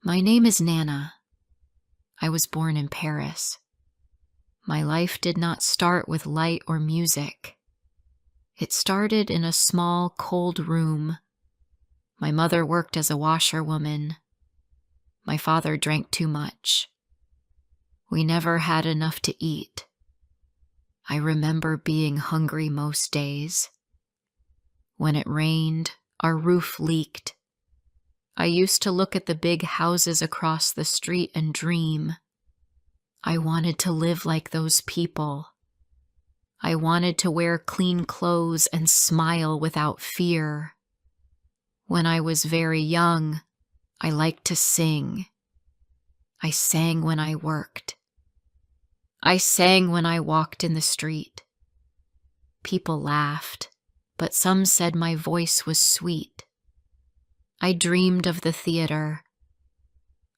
My name is Nana. I was born in Paris. My life did not start with light or music. It started in a small, cold room. My mother worked as a washerwoman. My father drank too much. We never had enough to eat. I remember being hungry most days. When it rained, our roof leaked. I used to look at the big houses across the street and dream. I wanted to live like those people. I wanted to wear clean clothes and smile without fear. When I was very young, I liked to sing. I sang when I worked. I sang when I walked in the street. People laughed, but some said my voice was sweet. I dreamed of the theater.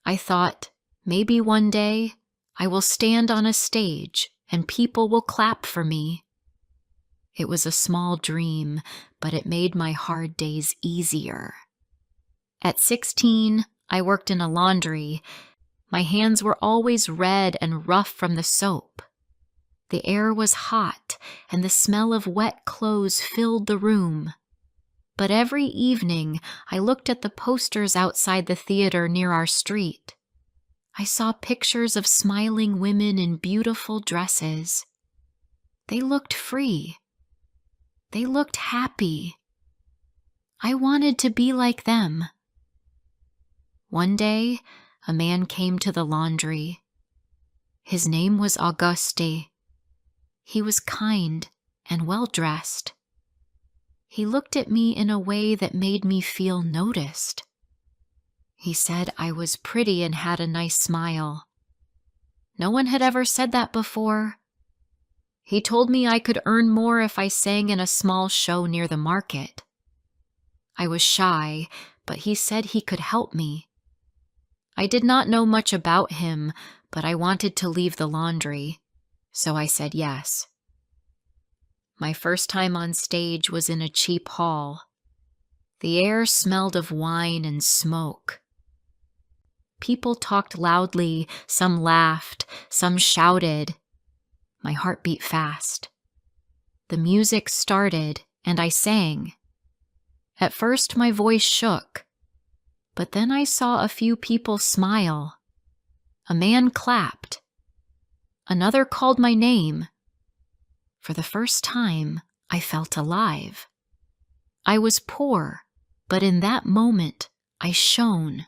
I thought, maybe one day I will stand on a stage and people will clap for me. It was a small dream, but it made my hard days easier. At 16, I worked in a laundry. My hands were always red and rough from the soap. The air was hot, and the smell of wet clothes filled the room. But every evening, I looked at the posters outside the theater near our street. I saw pictures of smiling women in beautiful dresses. They looked free. They looked happy. I wanted to be like them. One day, a man came to the laundry. His name was Auguste. He was kind and well-dressed. He looked at me in a way that made me feel noticed. He said I was pretty and had a nice smile. No one had ever said that before. He told me I could earn more if I sang in a small show near the market. I was shy, but he said he could help me. I did not know much about him, but I wanted to leave the laundry, so I said yes. My first time on stage was in a cheap hall. The air smelled of wine and smoke. People talked loudly, some laughed, some shouted. My heart beat fast. The music started, and I sang. At first my voice shook, but then I saw a few people smile. A man clapped. Another called my name. For the first time, I felt alive. I was poor, but in that moment, I shone.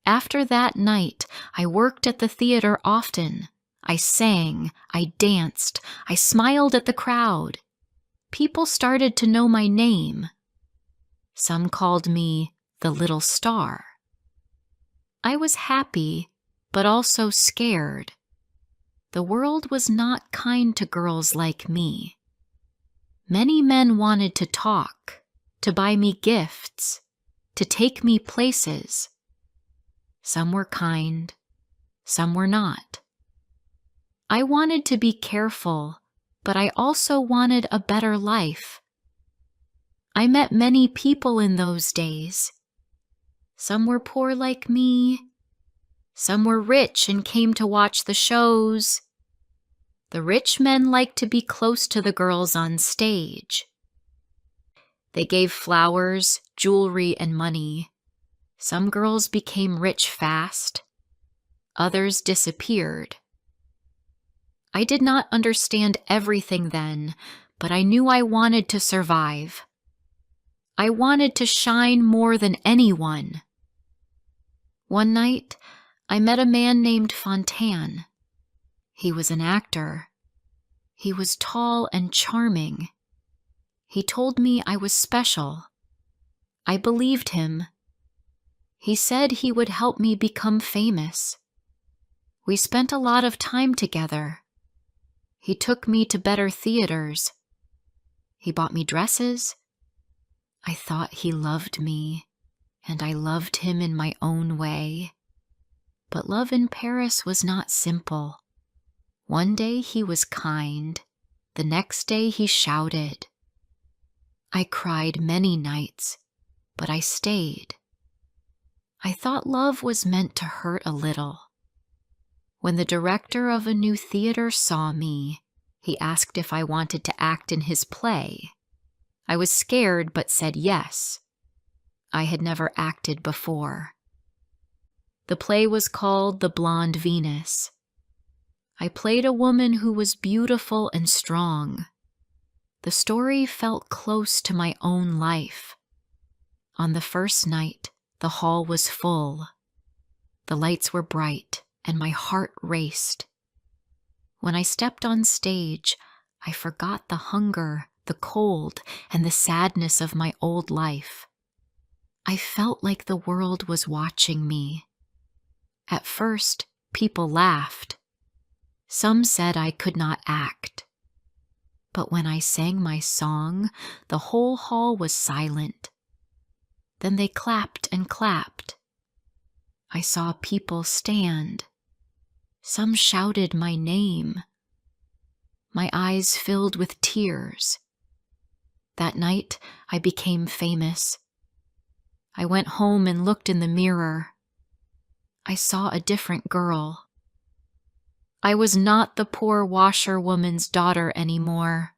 After that night, I worked at the theater often. I sang, I danced, I smiled at the crowd. People started to know my name. Some called me the little star. I was happy, but also scared. The world was not kind to girls like me. Many men wanted to talk, to buy me gifts, to take me places. Some were kind, some were not. I wanted to be careful, but I also wanted a better life. I met many people in those days. Some were poor like me. Some were rich and came to watch the shows. The rich men liked to be close to the girls on stage. They gave flowers, jewelry, and money. Some girls became rich fast. Others disappeared. I did not understand everything then, but I knew I wanted to survive. I wanted to shine more than anyone. One night, I met a man named Fontaine. He was an actor. He was tall and charming. He told me I was special. I believed him. He said he would help me become famous. We spent a lot of time together. He took me to better theaters. He bought me dresses. I thought he loved me, and I loved him in my own way. But love in Paris was not simple. One day he was kind. The next day he shouted. I cried many nights, but I stayed. I thought love was meant to hurt a little. When the director of a new theater saw me, he asked if I wanted to act in his play. I was scared but said yes. I had never acted before. The play was called The Blonde Venus. I played a woman who was beautiful and strong. The story felt close to my own life. On the first night, the hall was full. The lights were bright, and my heart raced. When I stepped on stage, I forgot the hunger, the cold, and the sadness of my old life. I felt like the world was watching me. At first, people laughed. Some said I could not act. But when I sang my song, the whole hall was silent. Then they clapped and clapped. I saw people stand. Some shouted my name. My eyes filled with tears. That night, I became famous. I went home and looked in the mirror. I saw a different girl. I was not the poor washerwoman's daughter anymore.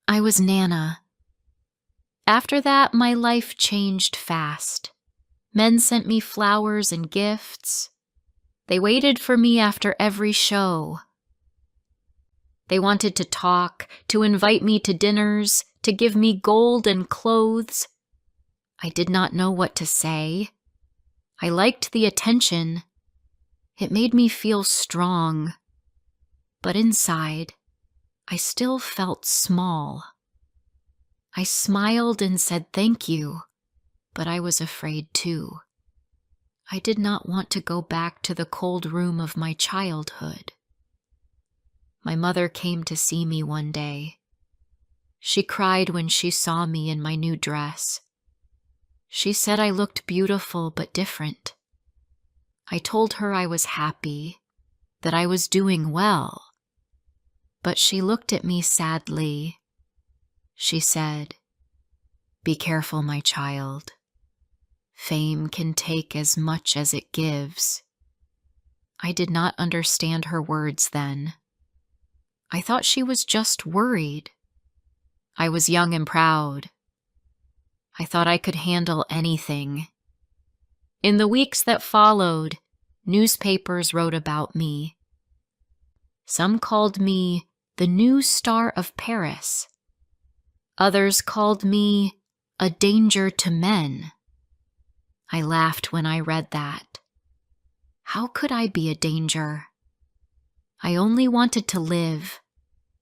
I was Nana. After that, my life changed fast. Men sent me flowers and gifts. They waited for me after every show. They wanted to talk, to invite me to dinners, to give me gold and clothes. I did not know what to say. I liked the attention. It made me feel strong. But inside, I still felt small. I smiled and said thank you, but I was afraid too. I did not want to go back to the cold room of my childhood. My mother came to see me one day. She cried when she saw me in my new dress. She said I looked beautiful but different. I told her I was happy, that I was doing well. But she looked at me sadly. She said, "Be careful, my child. Fame can take as much as it gives." I did not understand her words then. I thought she was just worried. I was young and proud. I thought I could handle anything. In the weeks that followed, newspapers wrote about me. Some called me the new star of Paris. Others called me a danger to men. I laughed when I read that. How could I be a danger? I only wanted to live,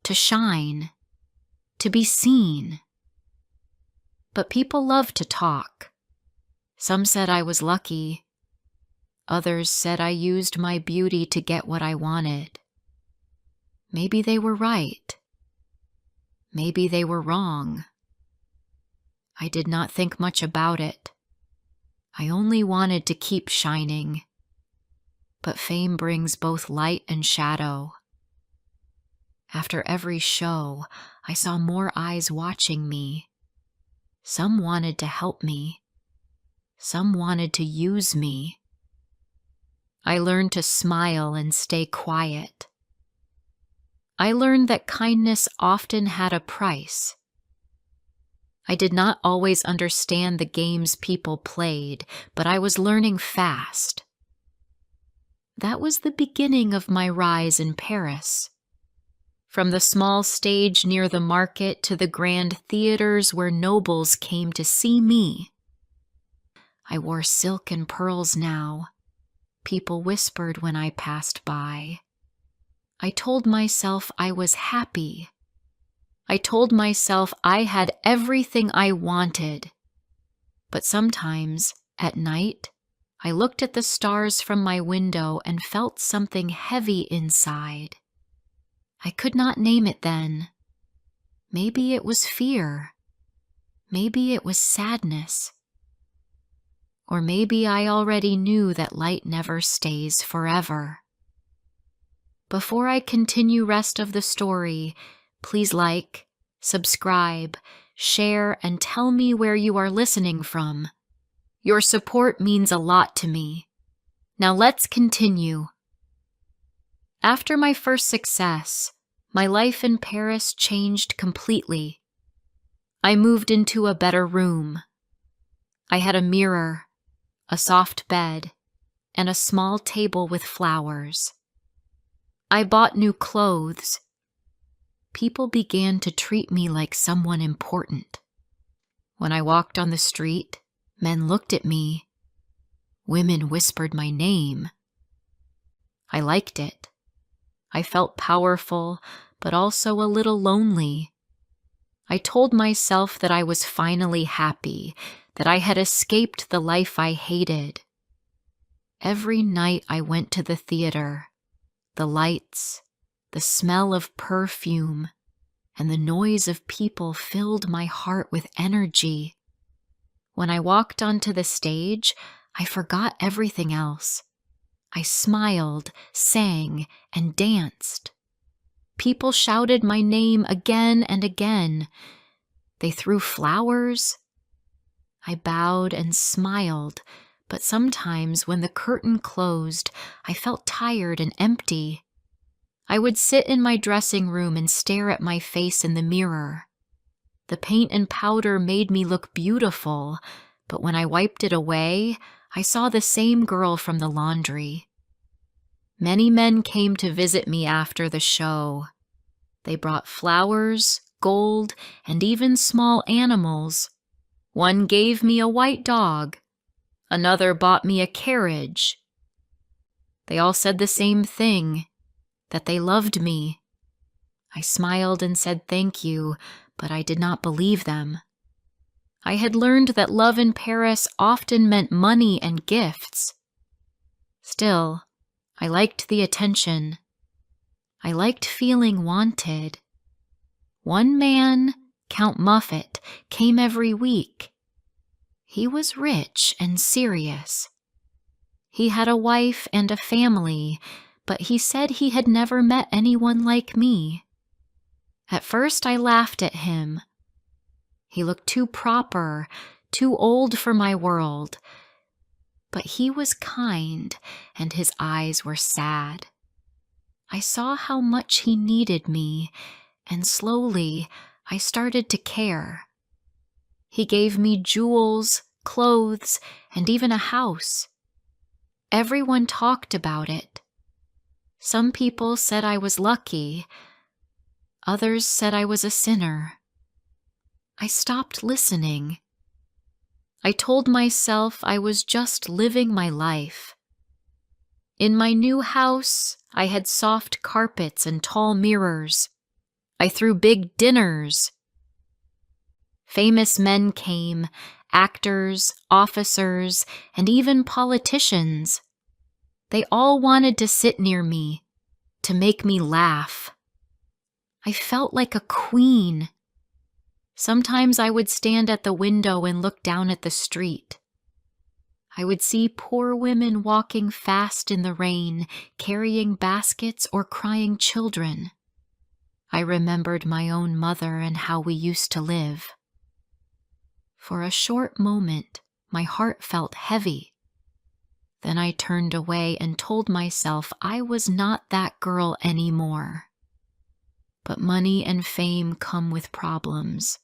to shine, to be seen. But people loved to talk. Some said I was lucky. Others said I used my beauty to get what I wanted. Maybe they were right. Maybe they were wrong. I did not think much about it. I only wanted to keep shining. But fame brings both light and shadow. After every show, I saw more eyes watching me. Some wanted to help me. Some wanted to use me. I learned to smile and stay quiet. I learned that kindness often had a price. I did not always understand the games people played, but I was learning fast. That was the beginning of my rise in Paris. From the small stage near the market to the grand theaters where nobles came to see me. I wore silk and pearls now. People whispered when I passed by. I told myself I was happy. I told myself I had everything I wanted. But sometimes, at night, I looked at the stars from my window and felt something heavy inside. I could not name it then. Maybe it was fear. Maybe it was sadness. Or maybe I already knew that light never stays forever. Before I continue rest of the story, please like, subscribe, share, and tell me where you are listening from. Your support means a lot to me. Now let's continue. After my first success, my life in Paris changed completely. I moved into a better room. I had a mirror, a soft bed, and a small table with flowers. I bought new clothes. People began to treat me like someone important. When I walked on the street, men looked at me. Women whispered my name. I liked it. I felt powerful, but also a little lonely. I told myself that I was finally happy, that I had escaped the life I hated. Every night I went to the theater. The lights, the smell of perfume, and the noise of people filled my heart with energy. When I walked onto the stage, I forgot everything else. I smiled, sang, and danced. People shouted my name again and again. They threw flowers. I bowed and smiled, but sometimes when the curtain closed, I felt tired and empty. I would sit in my dressing room and stare at my face in the mirror. The paint and powder made me look beautiful, but when I wiped it away, I saw the same girl from the laundry. Many men came to visit me after the show. They brought flowers, gold, and even small animals. One gave me a white dog. Another bought me a carriage. They all said the same thing, that they loved me. I smiled and said thank you, but I did not believe them. I had learned that love in Paris often meant money and gifts. Still, I liked the attention. I liked feeling wanted. One man, Count Muffet, came every week. He was rich and serious. He had a wife and a family, but he said he had never met anyone like me. At first I laughed at him. He looked too proper, too old for my world. But he was kind, and his eyes were sad. I saw how much he needed me, and slowly I started to care. He gave me jewels, clothes, and even a house. Everyone talked about it. Some people said I was lucky. Others said I was a sinner. I stopped listening. I told myself I was just living my life. In my new house, I had soft carpets and tall mirrors. I threw big dinners. Famous men came, actors, officers, and even politicians. They all wanted to sit near me, to make me laugh. I felt like a queen. Sometimes I would stand at the window and look down at the street. I would see poor women walking fast in the rain, carrying baskets or crying children. I remembered my own mother and how we used to live. For a short moment, my heart felt heavy. Then I turned away and told myself I was not that girl anymore. But money and fame come with problems.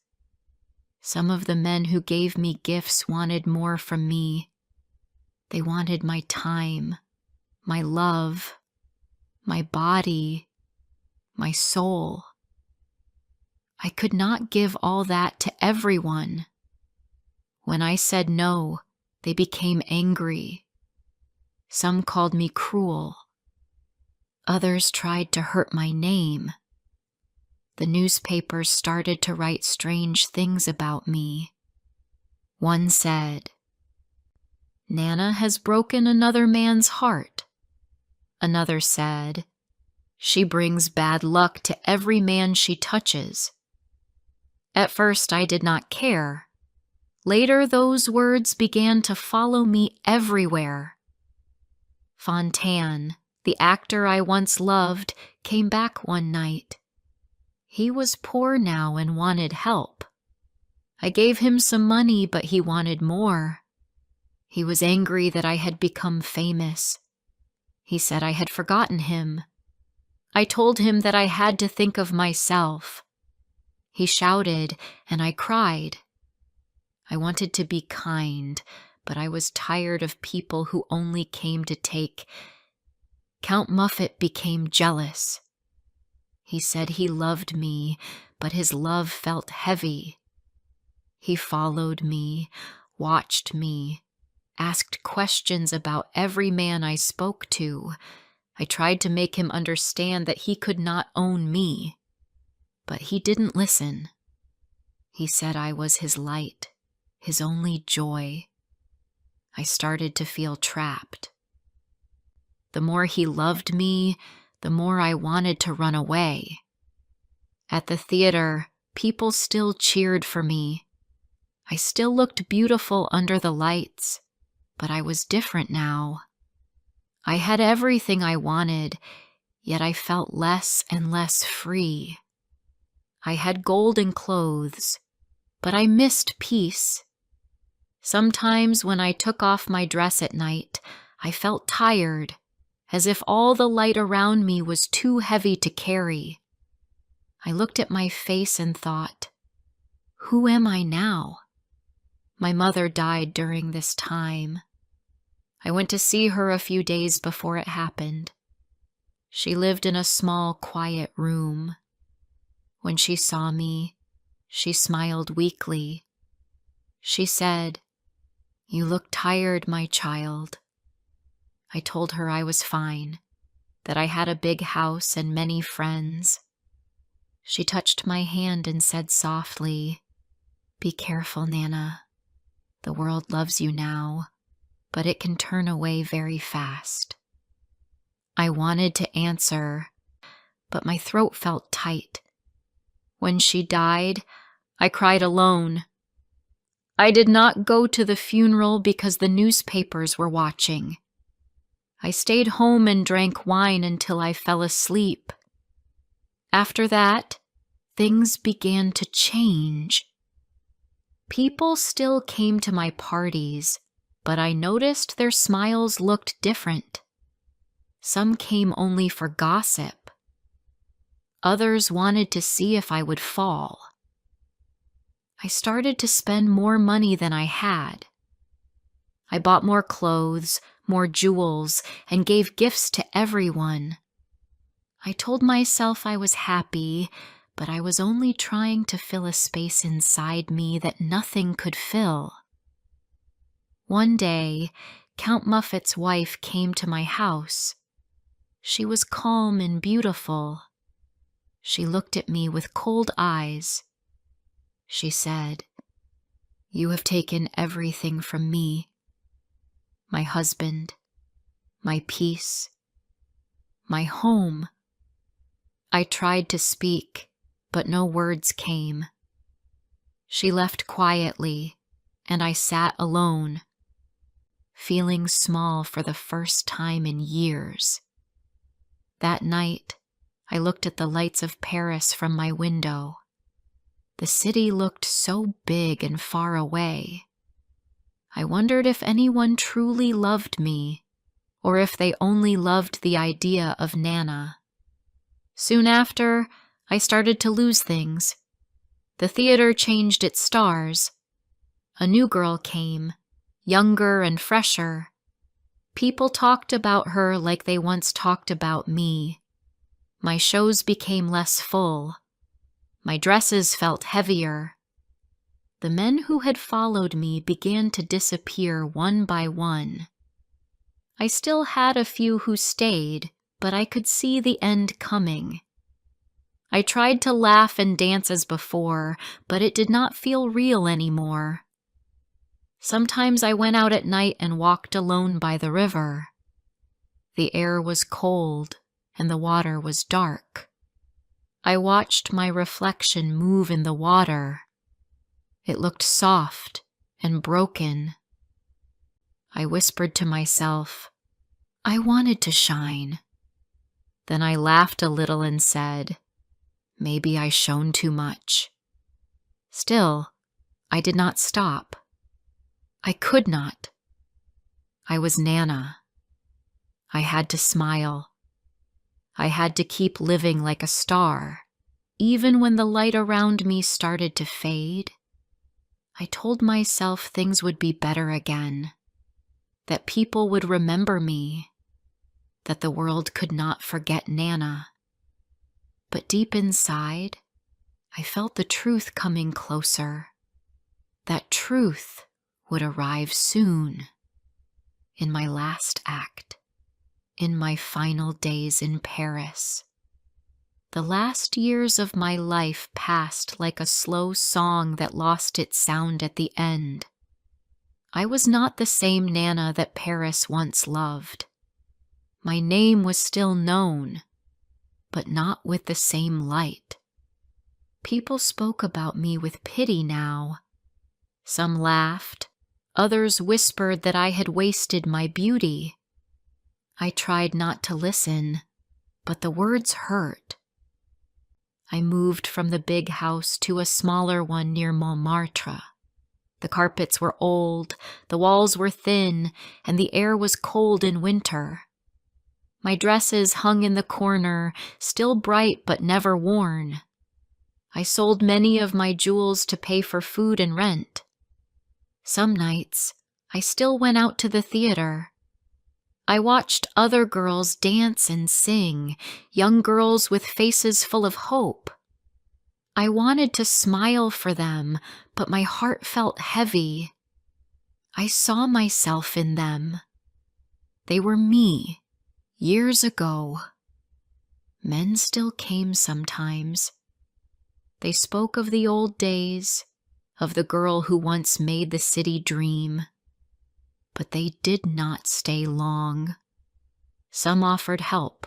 Some of the men who gave me gifts wanted more from me. They wanted my time, my love, my body, my soul. I could not give all that to everyone. When I said no, they became angry. Some called me cruel. Others tried to hurt my name. The newspapers started to write strange things about me. One said, "Nana has broken another man's heart." Another said, "She brings bad luck to every man she touches." At first I did not care. Later those words began to follow me everywhere. Fontaine, the actor I once loved, came back one night. He was poor now and wanted help. I gave him some money, but he wanted more. He was angry that I had become famous. He said I had forgotten him. I told him that I had to think of myself. He shouted, and I cried. I wanted to be kind, but I was tired of people who only came to take. Count Muffet became jealous. He said he loved me, but his love felt heavy. He followed me, watched me, asked questions about every man I spoke to. I tried to make him understand that he could not own me, but he didn't listen. He said I was his light, his only joy. I started to feel trapped. The more he loved me, the more I wanted to run away. At the theater, people still cheered for me. I still looked beautiful under the lights, but I was different now. I had everything I wanted, yet I felt less and less free. I had golden clothes, but I missed peace. Sometimes when I took off my dress at night, I felt tired, as if all the light around me was too heavy to carry. I looked at my face and thought, who am I now? My mother died during this time. I went to see her a few days before it happened. She lived in a small, quiet room. When she saw me, she smiled weakly. She said, "You look tired, my child." I told her I was fine, that I had a big house and many friends. She touched my hand and said softly, "Be careful, Nana. The world loves you now, but it can turn away very fast." I wanted to answer, but my throat felt tight. When she died, I cried alone. I did not go to the funeral because the newspapers were watching. I stayed home and drank wine until I fell asleep. After that, things began to change. People still came to my parties, but I noticed their smiles looked different. Some came only for gossip. Others wanted to see if I would fall. I started to spend more money than I had. I bought more clothes, more jewels, and gave gifts to everyone. I told myself I was happy, but I was only trying to fill a space inside me that nothing could fill. One day, Count Muffet's wife came to my house. She was calm and beautiful. She looked at me with cold eyes. She said, "You have taken everything from me. My husband, my peace, my home." I tried to speak, but no words came. She left quietly, and I sat alone, feeling small for the first time in years. That night, I looked at the lights of Paris from my window. The city looked so big and far away. I wondered if anyone truly loved me, or if they only loved the idea of Nana. Soon after, I started to lose things. The theater changed its stars. A new girl came, younger and fresher. People talked about her like they once talked about me. My shows became less full. My dresses felt heavier. The men who had followed me began to disappear one by one. I still had a few who stayed, but I could see the end coming. I tried to laugh and dance as before, but it did not feel real anymore. Sometimes I went out at night and walked alone by the river. The air was cold and the water was dark. I watched my reflection move in the water. It looked soft and broken. I whispered to myself, "I wanted to shine." Then I laughed a little and said, "Maybe I shone too much." Still, I did not stop. I could not. I was Nana. I had to smile. I had to keep living like a star, even when the light around me started to fade. I told myself things would be better again, that people would remember me, that the world could not forget Nana. But deep inside, I felt the truth coming closer. That truth would arrive soon, in my last act, in my final days in Paris. The last years of my life passed like a slow song that lost its sound at the end. I was not the same Nana that Paris once loved. My name was still known, but not with the same light. People spoke about me with pity now. Some laughed, others whispered that I had wasted my beauty. I tried not to listen, but the words hurt. I moved from the big house to a smaller one near Montmartre. The carpets were old, the walls were thin, and the air was cold in winter. My dresses hung in the corner, still bright but never worn. I sold many of my jewels to pay for food and rent. Some nights, I still went out to the theater. I watched other girls dance and sing, young girls with faces full of hope. I wanted to smile for them, but my heart felt heavy. I saw myself in them. They were me, years ago. Men still came sometimes. They spoke of the old days, of the girl who once made the city dream. But they did not stay long. Some offered help,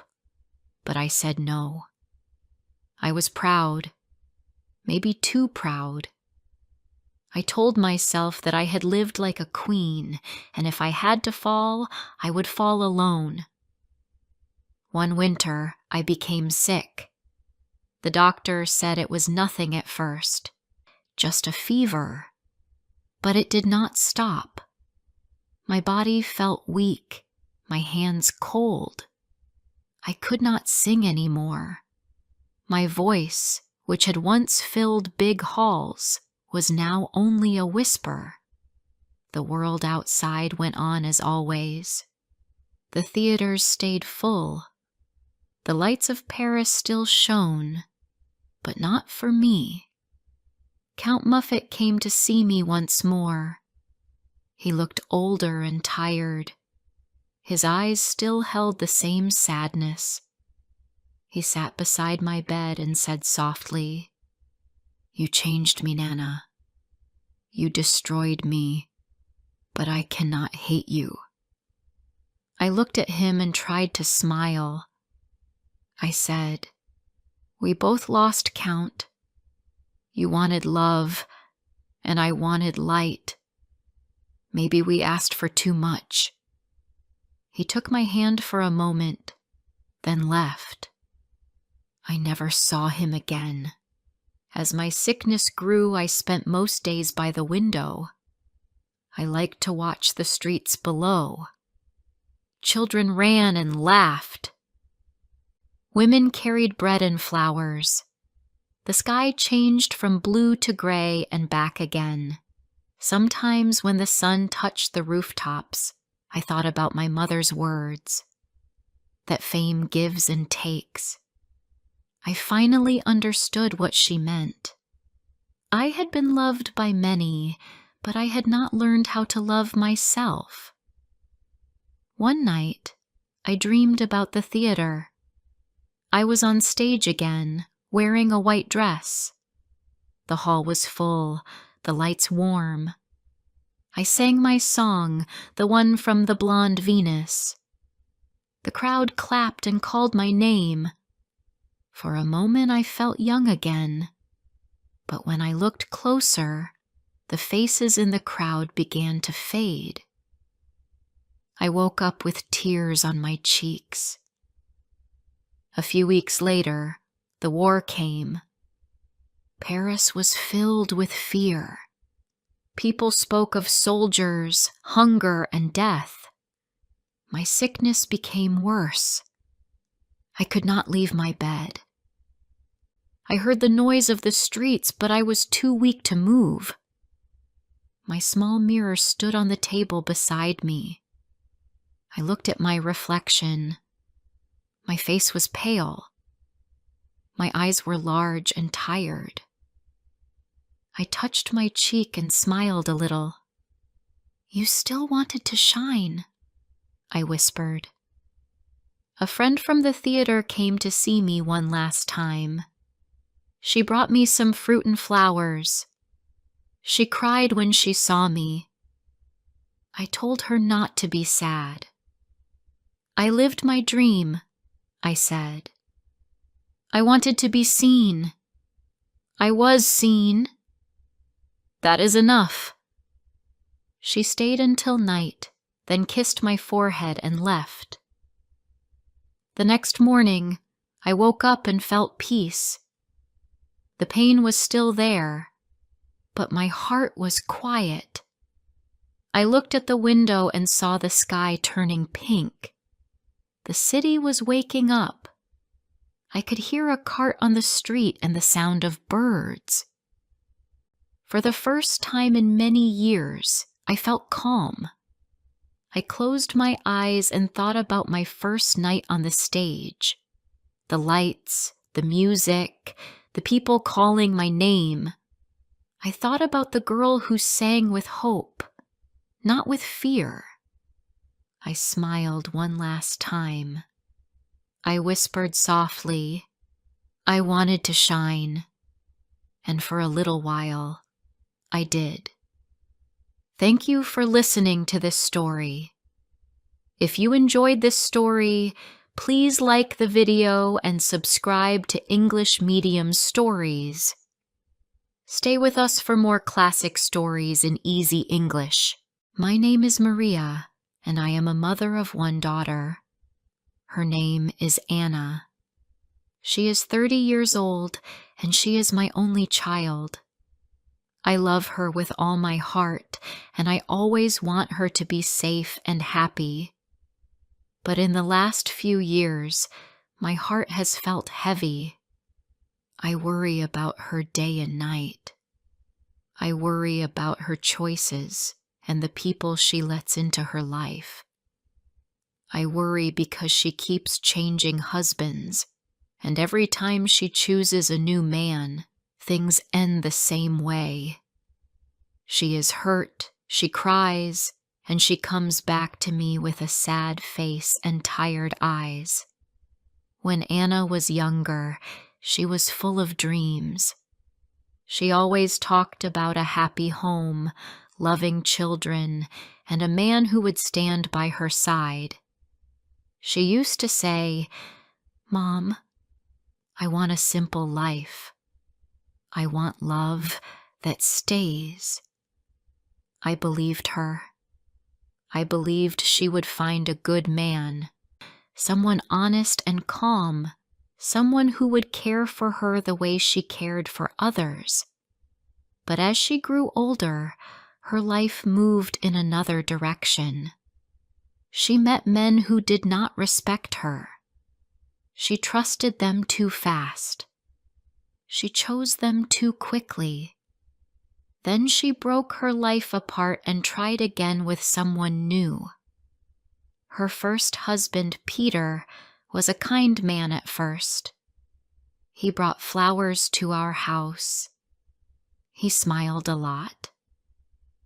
but I said no. I was proud, maybe too proud. I told myself that I had lived like a queen, and if I had to fall, I would fall alone. One winter, I became sick. The doctor said it was nothing at first, just a fever. But it did not stop. My body felt weak, my hands cold. I could not sing anymore. My voice, which had once filled big halls, was now only a whisper. The world outside went on as always. The theaters stayed full. The lights of Paris still shone, but not for me. Count Muffet came to see me once more. He looked older and tired. His eyes still held the same sadness. He sat beside my bed and said softly, "You changed me, Nana. You destroyed me, but I cannot hate you." I looked at him and tried to smile. I said, "We both lost count. You wanted love, and I wanted light. Maybe we asked for too much." He took my hand for a moment, then left. I never saw him again. As my sickness grew, I spent most days by the window. I liked to watch the streets below. Children ran and laughed. Women carried bread and flowers. The sky changed from blue to gray and back again. Sometimes when the sun touched the rooftops, I thought about my mother's words, that fame gives and takes. I finally understood what she meant. I had been loved by many, but I had not learned how to love myself. One night, I dreamed about the theater. I was on stage again, wearing a white dress. The hall was full, the lights warm. I sang my song, the one from the Blonde Venus. The crowd clapped and called my name. For a moment I felt young again, but when I looked closer, the faces in the crowd began to fade. I woke up with tears on my cheeks. A few weeks later, the war came. Paris was filled with fear. People spoke of soldiers, hunger, and death. My sickness became worse. I could not leave my bed. I heard the noise of the streets, but I was too weak to move. My small mirror stood on the table beside me. I looked at my reflection. My face was pale. My eyes were large and tired. I touched my cheek and smiled a little. "You still wanted to shine," I whispered. A friend from the theater came to see me one last time. She brought me some fruit and flowers. She cried when she saw me. I told her not to be sad. "I lived my dream," I said. "I wanted to be seen. I was seen. That is enough." She stayed until night, then kissed my forehead and left. The next morning, I woke up and felt peace. The pain was still there, but my heart was quiet. I looked at the window and saw the sky turning pink. The city was waking up. I could hear a cart on the street and the sound of birds. For the first time in many years, I felt calm. I closed my eyes and thought about my first night on the stage. The lights, the music, the people calling my name. I thought about the girl who sang with hope, not with fear. I smiled one last time. I whispered softly, "I wanted to shine." And for a little while, I did. Thank you for listening to this story. If you enjoyed this story, please like the video and subscribe to English Medium Stories. Stay with us for more classic stories in easy English. My name is Maria, and I am a mother of one daughter. Her name is Anna. She is 30 years old, and she is my only child. I love her with all my heart, and I always want her to be safe and happy. But in the last few years, my heart has felt heavy. I worry about her day and night. I worry about her choices and the people she lets into her life. I worry because she keeps changing husbands, and every time she chooses a new man, things end the same way. She is hurt, she cries, and she comes back to me with a sad face and tired eyes. When Anna was younger, she was full of dreams. She always talked about a happy home, loving children, and a man who would stand by her side. She used to say, "Mom, I want a simple life. I want love that stays." I believed her. I believed she would find a good man, someone honest and calm, someone who would care for her the way she cared for others. But as she grew older, her life moved in another direction. She met men who did not respect her. She trusted them too fast. She chose them too quickly. Then she broke her life apart and tried again with someone new. Her first husband, Peter, was a kind man at first. He brought flowers to our house. He smiled a lot.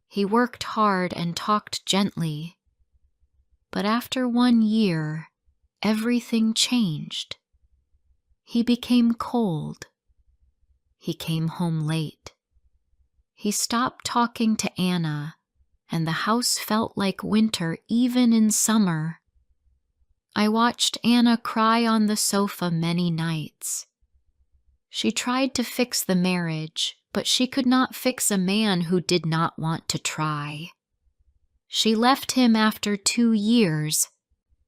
He worked hard and talked gently. But after 1 year, everything changed. He became cold. He came home late. He stopped talking to Anna, and the house felt like winter even in summer. I watched Anna cry on the sofa many nights. She tried to fix the marriage, but she could not fix a man who did not want to try. She left him after 2 years.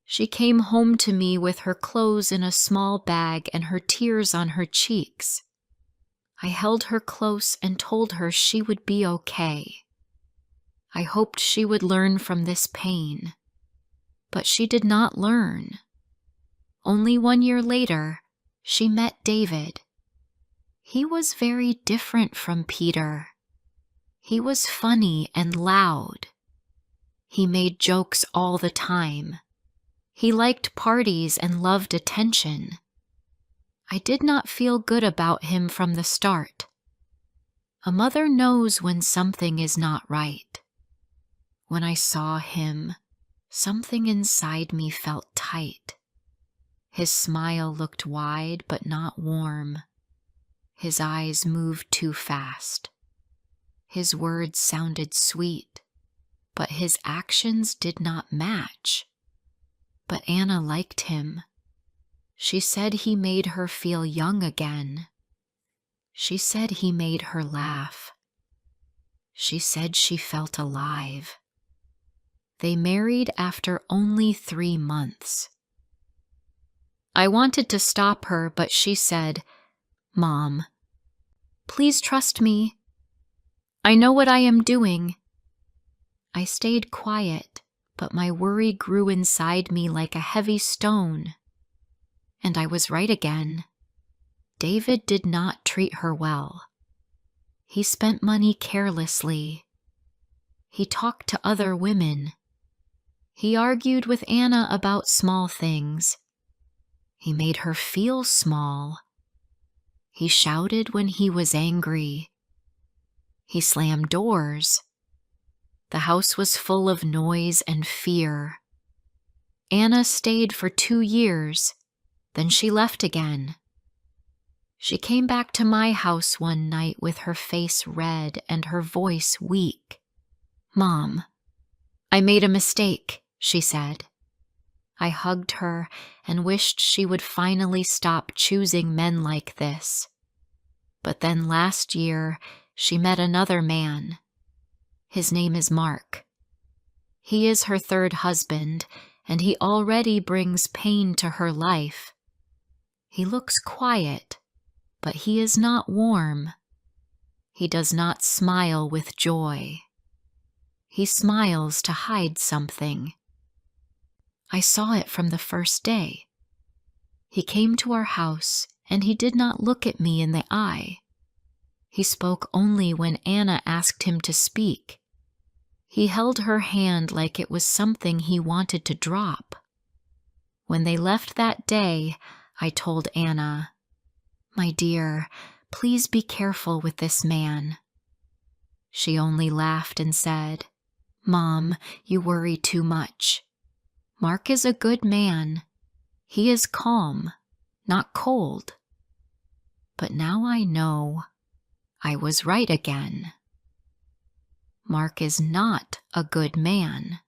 She came home to me with her clothes in a small bag and her tears on her cheeks. I held her close and told her she would be okay. I hoped she would learn from this pain. But she did not learn. Only 1 year later, she met David. He was very different from Peter. He was funny and loud. He made jokes all the time. He liked parties and loved attention. I did not feel good about him from the start. A mother knows when something is not right. When I saw him, something inside me felt tight. His smile looked wide but not warm. His eyes moved too fast. His words sounded sweet, but his actions did not match. But Anna liked him. She said he made her feel young again. She said he made her laugh. She said she felt alive. They married after only 3 months. I wanted to stop her, but she said, "Mom, please trust me. I know what I am doing." I stayed quiet, but my worry grew inside me like a heavy stone. And I was right again. David did not treat her well. He spent money carelessly. He talked to other women. He argued with Anna about small things. He made her feel small. He shouted when he was angry. He slammed doors. The house was full of noise and fear. Anna stayed for 2 years, then she left again. She came back to my house one night with her face red and her voice weak. "Mom, I made a mistake," she said. I hugged her and wished she would finally stop choosing men like this. But then last year, she met another man. His name is Mark. He is her 3rd husband, and he already brings pain to her life. He looks quiet, but he is not warm. He does not smile with joy. He smiles to hide something. I saw it from the first day. He came to our house, and he did not look at me in the eye. He spoke only when Anna asked him to speak. He held her hand like it was something he wanted to drop. When they left that day, I told Anna, "My dear, please be careful with this man." She only laughed and said, "Mom, you worry too much. Mark is a good man. He is calm, not cold." But now I know I was right again. Mark is not a good man.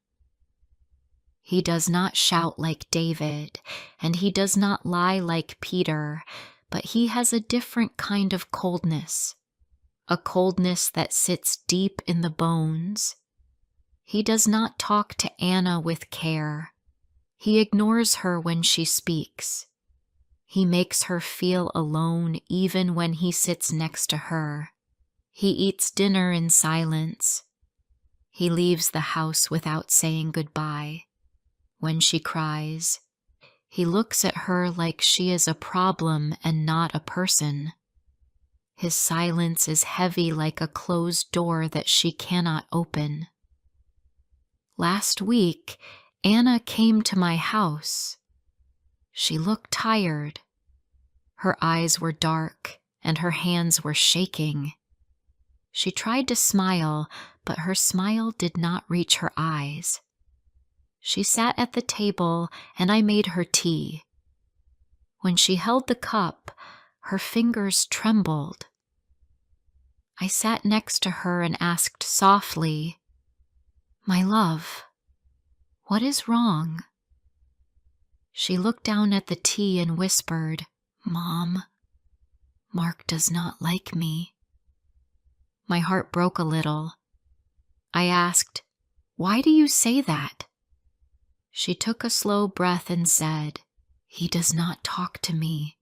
He does not shout like David, and he does not lie like Peter, but he has a different kind of coldness, a coldness that sits deep in the bones. He does not talk to Anna with care. He ignores her when she speaks. He makes her feel alone even when he sits next to her. He eats dinner in silence. He leaves the house without saying goodbye. When she cries, he looks at her like she is a problem and not a person. His silence is heavy like a closed door that she cannot open. Last week, Anna came to my house. She looked tired. Her eyes were dark and her hands were shaking. She tried to smile, but her smile did not reach her eyes. She sat at the table and I made her tea. When she held the cup, her fingers trembled. I sat next to her and asked softly, "My love, what is wrong?" She looked down at the tea and whispered, "Mom, Mark does not like me." My heart broke a little. I asked, "Why do you say that?" She took a slow breath and said, "He does not talk to me.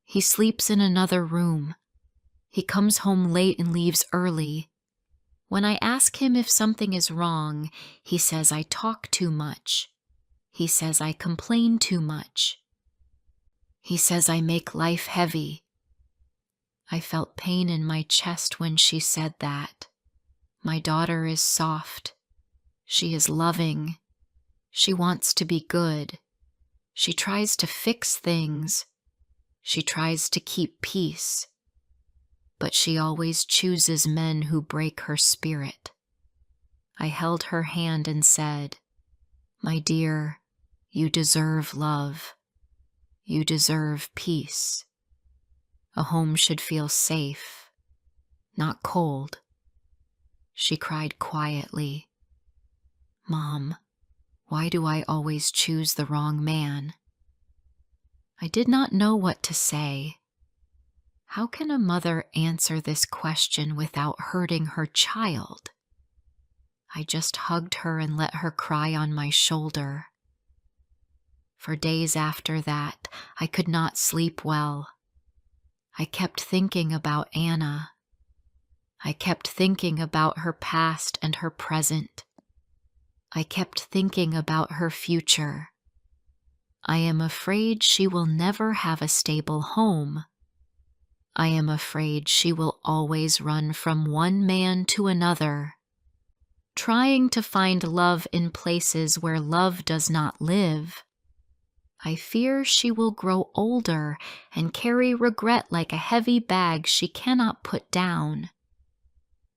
He sleeps in another room. He comes home late and leaves early. When I ask him if something is wrong, he says I talk too much. He says I complain too much. He says I make life heavy. I felt pain in my chest when she said that. My daughter is soft. She is loving. She wants to be good. She tries to fix things. She tries to keep peace. But she always chooses men who break her spirit. I held her hand and said, "My dear, you deserve love. You deserve peace. A home should feel safe, not cold." She cried quietly, "Mom, why do I always choose the wrong man?" I did not know what to say. How can a mother answer this question without hurting her child? I just hugged her and let her cry on my shoulder. For days after that, I could not sleep well. I kept thinking about Anna. I kept thinking about her past and her present. I kept thinking about her future. I am afraid she will never have a stable home. I am afraid she will always run from one man to another, trying to find love in places where love does not live. I fear she will grow older and carry regret like a heavy bag she cannot put down.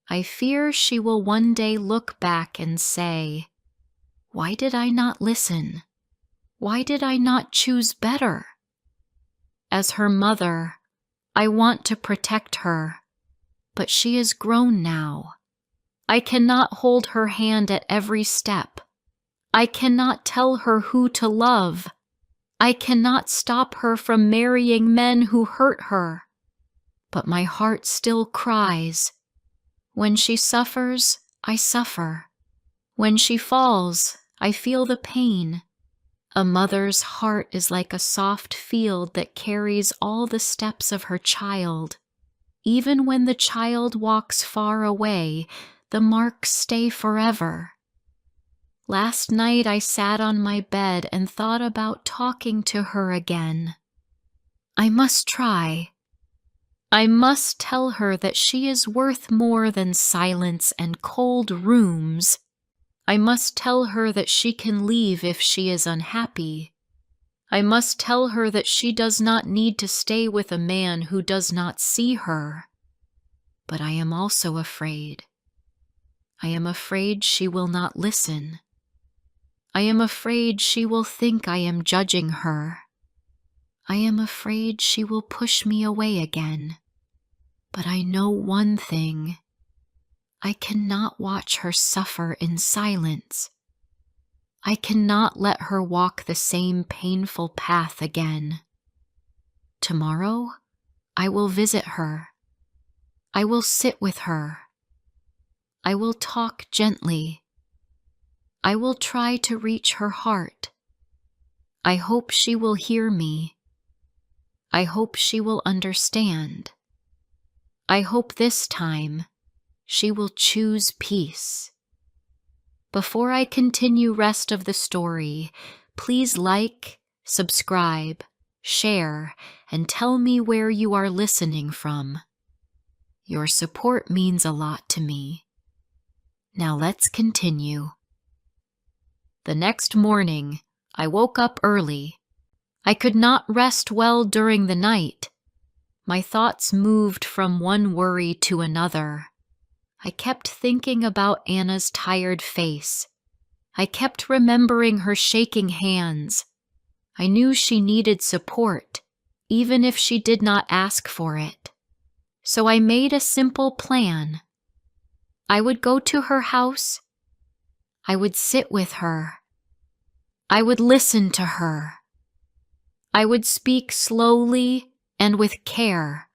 I fear she will one day look back and say, "Why did I not listen? Why did I not choose better?" As her mother, I want to protect her, but she is grown now. I cannot hold her hand at every step. I cannot tell her who to love. I cannot stop her from marrying men who hurt her. But my heart still cries. When she suffers, I suffer. When she falls, I feel the pain. A mother's heart is like a soft field that carries all the steps of her child. Even when the child walks far away, the marks stay forever. Last night I sat on my bed and thought about talking to her again. I must try. I must tell her that she is worth more than silence and cold rooms. I must tell her that she can leave if she is unhappy. I must tell her that she does not need to stay with a man who does not see her. But I am also afraid. I am afraid she will not listen. I am afraid she will think I am judging her. I am afraid she will push me away again. But I know one thing. I cannot watch her suffer in silence. I cannot let her walk the same painful path again. Tomorrow, I will visit her. I will sit with her. I will talk gently. I will try to reach her heart. I hope she will hear me. I hope she will understand. I hope this time she will choose peace. Before I continue rest of the story, please like, subscribe, share, and tell me where you are listening from. Your support means a lot to me. Now let's continue. The next morning, I woke up early. I could not rest well during the night. My thoughts moved from one worry to another. I kept thinking about Anna's tired face. I kept remembering her shaking hands. I knew she needed support, even if she did not ask for it. So I made a simple plan. I would go to her house. I would sit with her. I would listen to her. I would speak slowly and with care.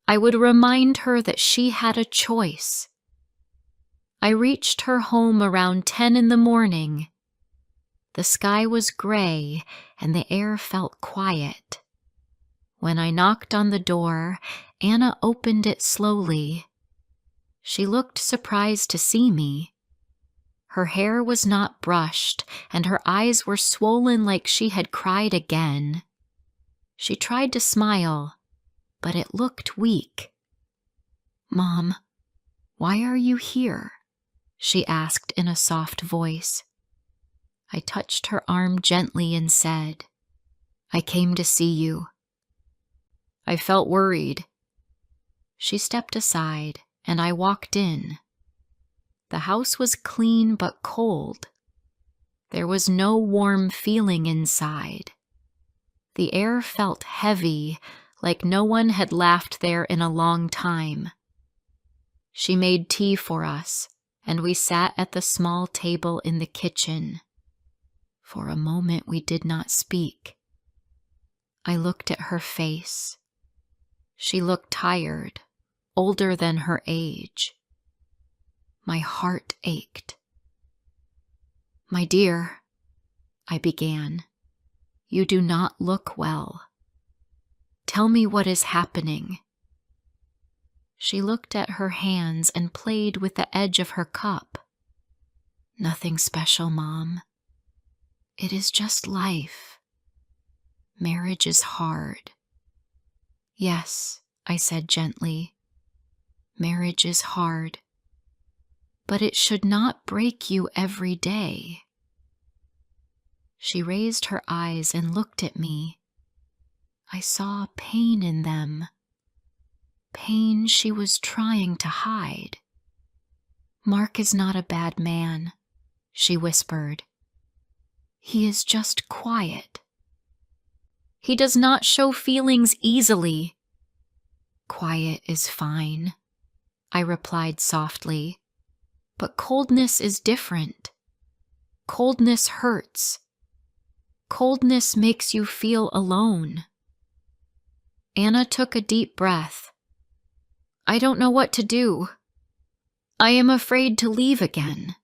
I would remind her that she had a choice. I reached her home around 10 in the morning. The sky was gray and the air felt quiet. When I knocked on the door, Anna opened it slowly. She looked surprised to see me. Her hair was not brushed, and her eyes were swollen like she had cried again. She tried to smile, but it looked weak. "Mom, why are you here?" she asked in a soft voice. I touched her arm gently and said, "I came to see you." I felt worried. She stepped aside, and I walked in. The house was clean but cold. There was no warm feeling inside. The air felt heavy, like no one had laughed there in a long time. She made tea for us, and we sat at the small table in the kitchen. For a moment we did not speak. I looked at her face. She looked tired, older than her age. My heart ached. "My dear," I began, "you do not look well. Tell me what is happening." She looked at her hands and played with the edge of her cup. "Nothing special, Mom. It is just life. Marriage is hard." "Yes," I said gently. "Marriage is hard. But it should not break you every day." She raised her eyes and looked at me. I saw pain in them. Pain she was trying to hide. "Mark is not a bad man," she whispered. "He is just quiet. He does not show feelings easily." "Quiet is fine," I replied softly. "But coldness is different. Coldness hurts. Coldness makes you feel alone." Anna took a deep breath. "I don't know what to do. I am afraid to leave again.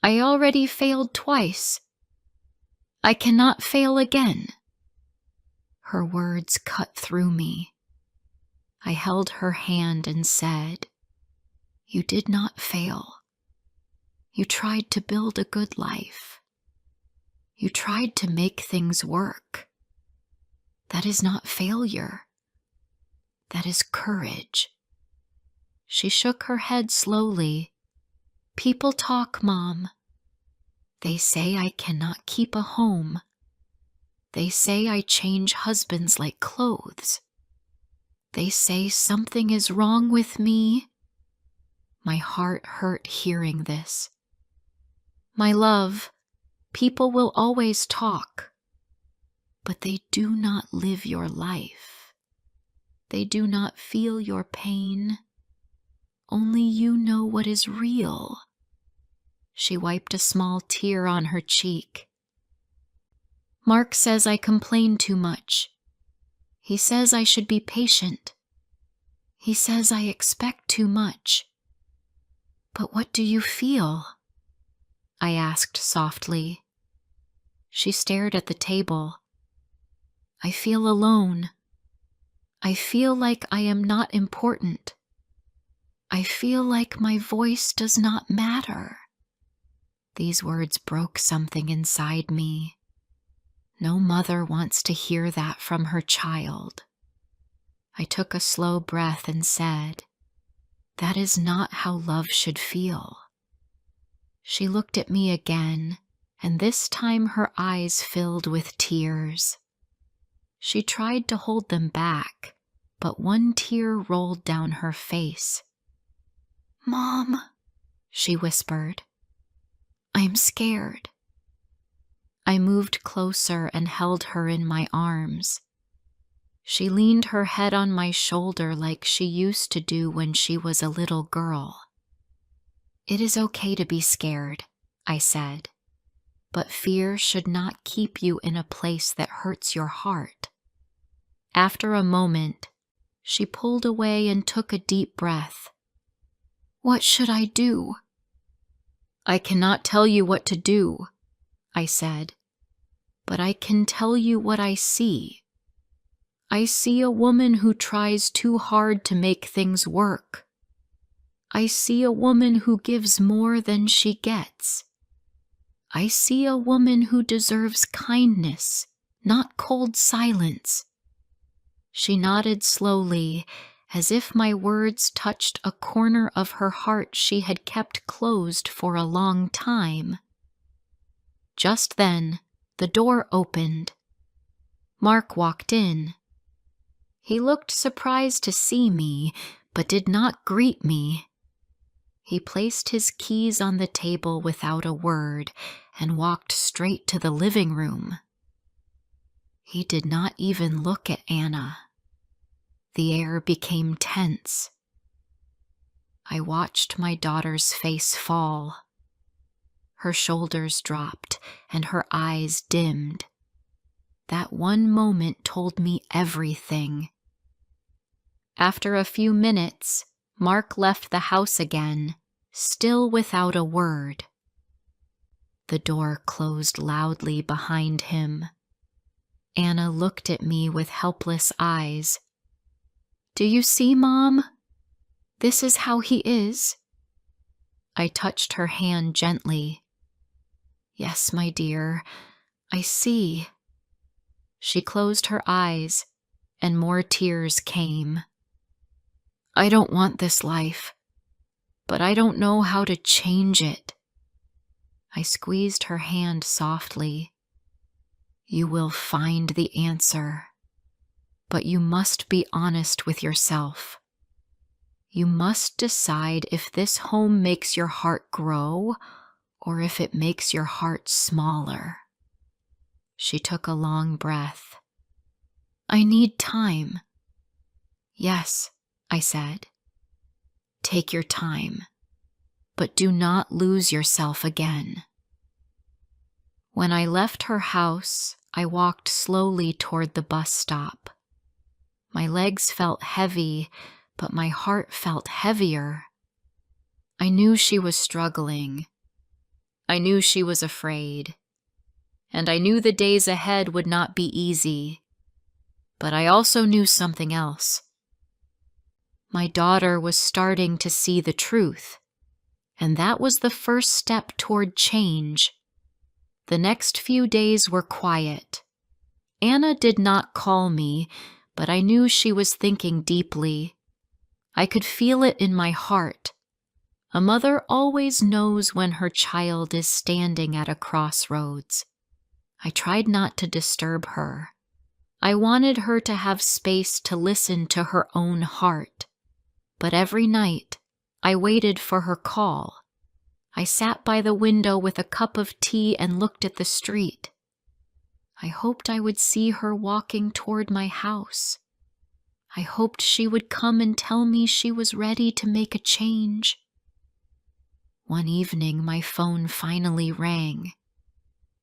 I already failed twice. I cannot fail again." Her words cut through me. I held her hand and said, "You did not fail. You tried to build a good life. You tried to make things work. That is not failure. That is courage." She shook her head slowly. "People talk, Mom. They say I cannot keep a home. They say I change husbands like clothes. They say something is wrong with me." My heart hurt hearing this. "My love, people will always talk, but they do not live your life. They do not feel your pain. Only you know what is real." She wiped a small tear on her cheek. "Mark says I complain too much. He says I should be patient. He says I expect too much. But what do you feel?" I asked softly. She stared at the table. "I feel alone. I feel like I am not important. I feel like my voice does not matter." These words broke something inside me. No mother wants to hear that from her child. I took a slow breath and said, "That is not how love should feel." She looked at me again, and this time her eyes filled with tears. She tried to hold them back, but one tear rolled down her face. "Mom," she whispered, "I'm scared." I moved closer and held her in my arms. She leaned her head on my shoulder like she used to do when she was a little girl. "It is okay to be scared," I said, "but fear should not keep you in a place that hurts your heart." After a moment, she pulled away and took a deep breath. "What should I do?" "I cannot tell you what to do," I said, "but I can tell you what I see. I see a woman who tries too hard to make things work. I see a woman who gives more than she gets. I see a woman who deserves kindness, not cold silence." She nodded slowly, as if my words touched a corner of her heart she had kept closed for a long time. Just then, the door opened. Mark walked in. He looked surprised to see me, but did not greet me. He placed his keys on the table without a word and walked straight to the living room. He did not even look at Anna. The air became tense. I watched my daughter's face fall. Her shoulders dropped and her eyes dimmed. That one moment told me everything. After a few minutes, Mark left the house again, still without a word. The door closed loudly behind him. Anna looked at me with helpless eyes. "Do you see, Mom? This is how he is." I touched her hand gently. "Yes, my dear, I see." She closed her eyes, and more tears came. "I don't want this life, but I don't know how to change it." I squeezed her hand softly. "You will find the answer, but you must be honest with yourself. You must decide if this home makes your heart grow or if it makes your heart smaller." She took a long breath. "I need time." "Yes," I said. "Take your time, but do not lose yourself again." When I left her house, I walked slowly toward the bus stop. My legs felt heavy, but my heart felt heavier. I knew she was struggling. I knew she was afraid. And I knew the days ahead would not be easy. But I also knew something else. My daughter was starting to see the truth, and that was the first step toward change. The next few days were quiet. Anna did not call me, but I knew she was thinking deeply. I could feel it in my heart. A mother always knows when her child is standing at a crossroads. I tried not to disturb her. I wanted her to have space to listen to her own heart. But every night, I waited for her call. I sat by the window with a cup of tea and looked at the street. I hoped I would see her walking toward my house. I hoped she would come and tell me she was ready to make a change. One evening, my phone finally rang.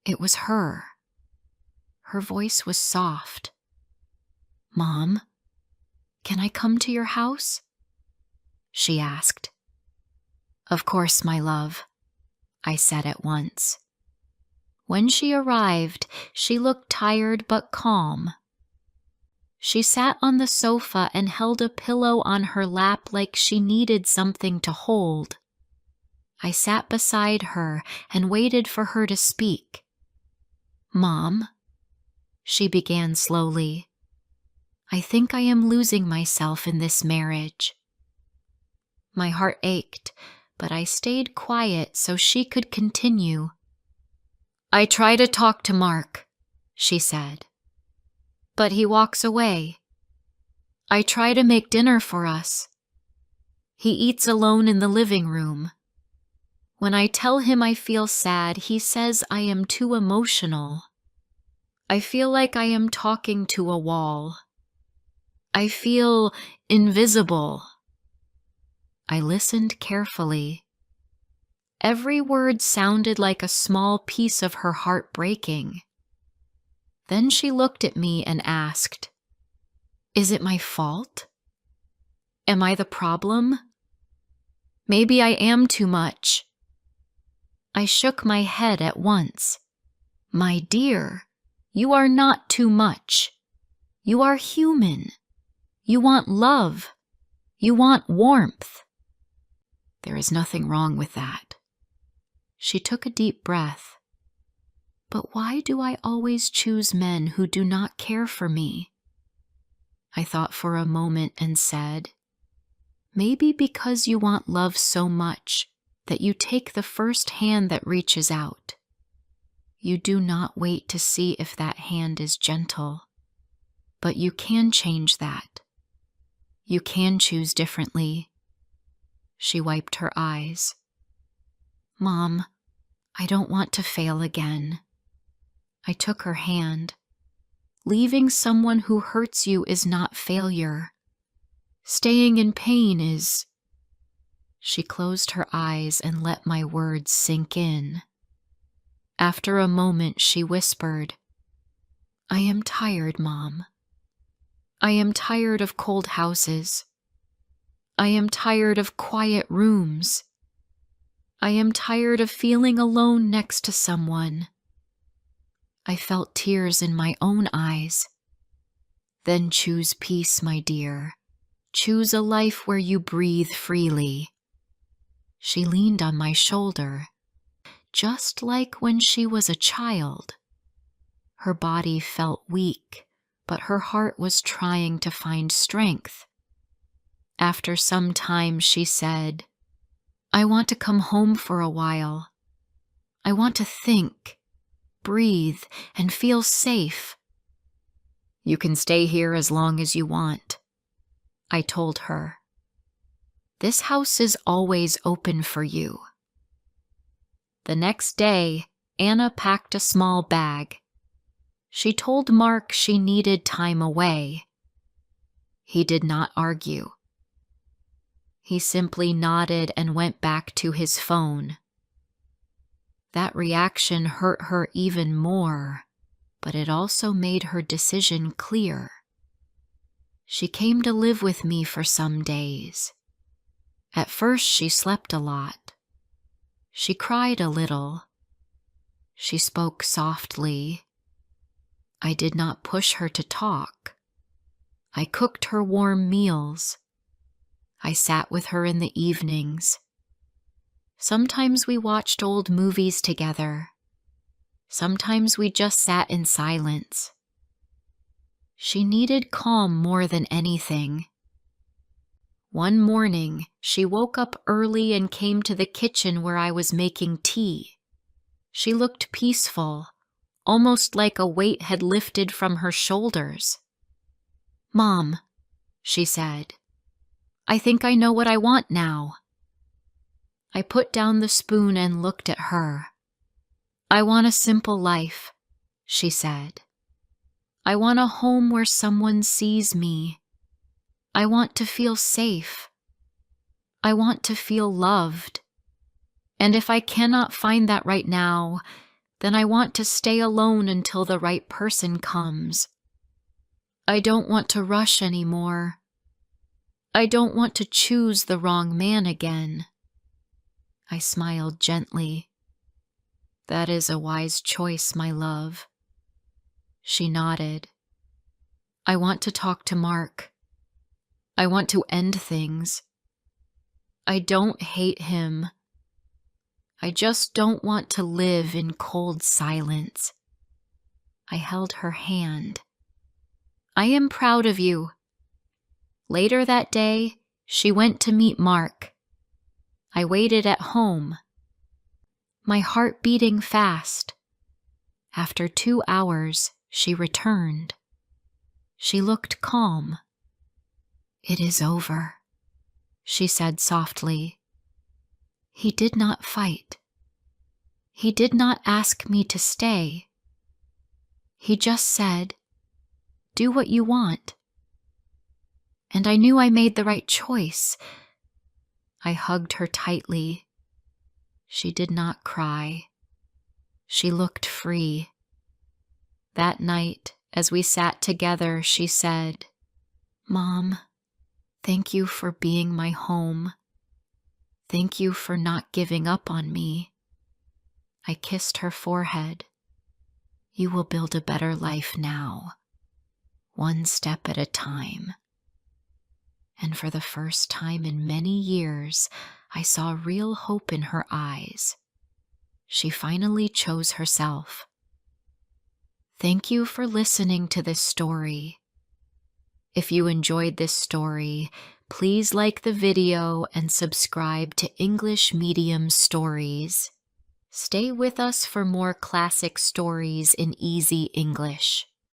It was her. Her voice was soft. "Mom, can I come to your house?" she asked. "Of course, my love," I said at once. When she arrived, she looked tired but calm. She sat on the sofa and held a pillow on her lap like she needed something to hold. I sat beside her and waited for her to speak. "Mom," she began slowly, "I think I am losing myself in this marriage." My heart ached, but I stayed quiet so she could continue. "I try to talk to Mark," she said, "but he walks away. I try to make dinner for us. He eats alone in the living room. When I tell him I feel sad, he says I am too emotional. I feel like I am talking to a wall. I feel invisible." I listened carefully. Every word sounded like a small piece of her heart breaking. Then she looked at me and asked, "Is it my fault? Am I the problem? Maybe I am too much." I shook my head at once. "My dear, you are not too much. You are human. You want love. You want warmth." There is nothing wrong with that. She took a deep breath. But why do I always choose men who do not care for me? I thought for a moment and said, maybe because you want love so much that you take the first hand that reaches out. You do not wait to see if that hand is gentle. But you can change that. You can choose differently. She wiped her eyes. Mom, I don't want to fail again. I took her hand. Leaving someone who hurts you is not failure. Staying in pain is... She closed her eyes and let my words sink in. After a moment, she whispered, I am tired, Mom. I am tired of cold houses. I am tired of quiet rooms. I am tired of feeling alone next to someone. I felt tears in my own eyes. Then choose peace, my dear. Choose a life where you breathe freely. She leaned on my shoulder, just like when she was a child. Her body felt weak, but her heart was trying to find strength. After some time, she said, I want to come home for a while. I want to think, breathe, and feel safe. You can stay here as long as you want, I told her. This house is always open for you. The next day, Anna packed a small bag. She told Mark she needed time away. He did not argue. He simply nodded and went back to his phone. That reaction hurt her even more, but it also made her decision clear. She came to live with me for some days. At first, she slept a lot. She cried a little. She spoke softly. I did not push her to talk. I cooked her warm meals. I sat with her in the evenings. Sometimes we watched old movies together. Sometimes we just sat in silence. She needed calm more than anything. One morning, she woke up early and came to the kitchen where I was making tea. She looked peaceful, almost like a weight had lifted from her shoulders. Mom, she said, I think I know what I want now. I put down the spoon and looked at her. I want a simple life, she said. I want a home where someone sees me. I want to feel safe. I want to feel loved. And if I cannot find that right now, then I want to stay alone until the right person comes. I don't want to rush anymore. I don't want to choose the wrong man again. I smiled gently. That is a wise choice, my love. She nodded. I want to talk to Mark. I want to end things. I don't hate him. I just don't want to live in cold silence. I held her hand. I am proud of you. Later that day, she went to meet Mark. I waited at home, my heart beating fast. After 2 hours, she returned. She looked calm. It is over, she said softly. He did not fight. He did not ask me to stay. He just said, do what you want. And I knew I made the right choice. I hugged her tightly. She did not cry. She looked free. That night, as we sat together, she said, Mom, thank you for being my home. Thank you for not giving up on me. I kissed her forehead. You will build a better life now, one step at a time. and for the first time in many years, I saw real hope in her eyes. She finally chose herself. Thank you for listening to this story. If you enjoyed this story, please like the video and subscribe to English Medium Stories. Stay with us for more classic stories in easy English.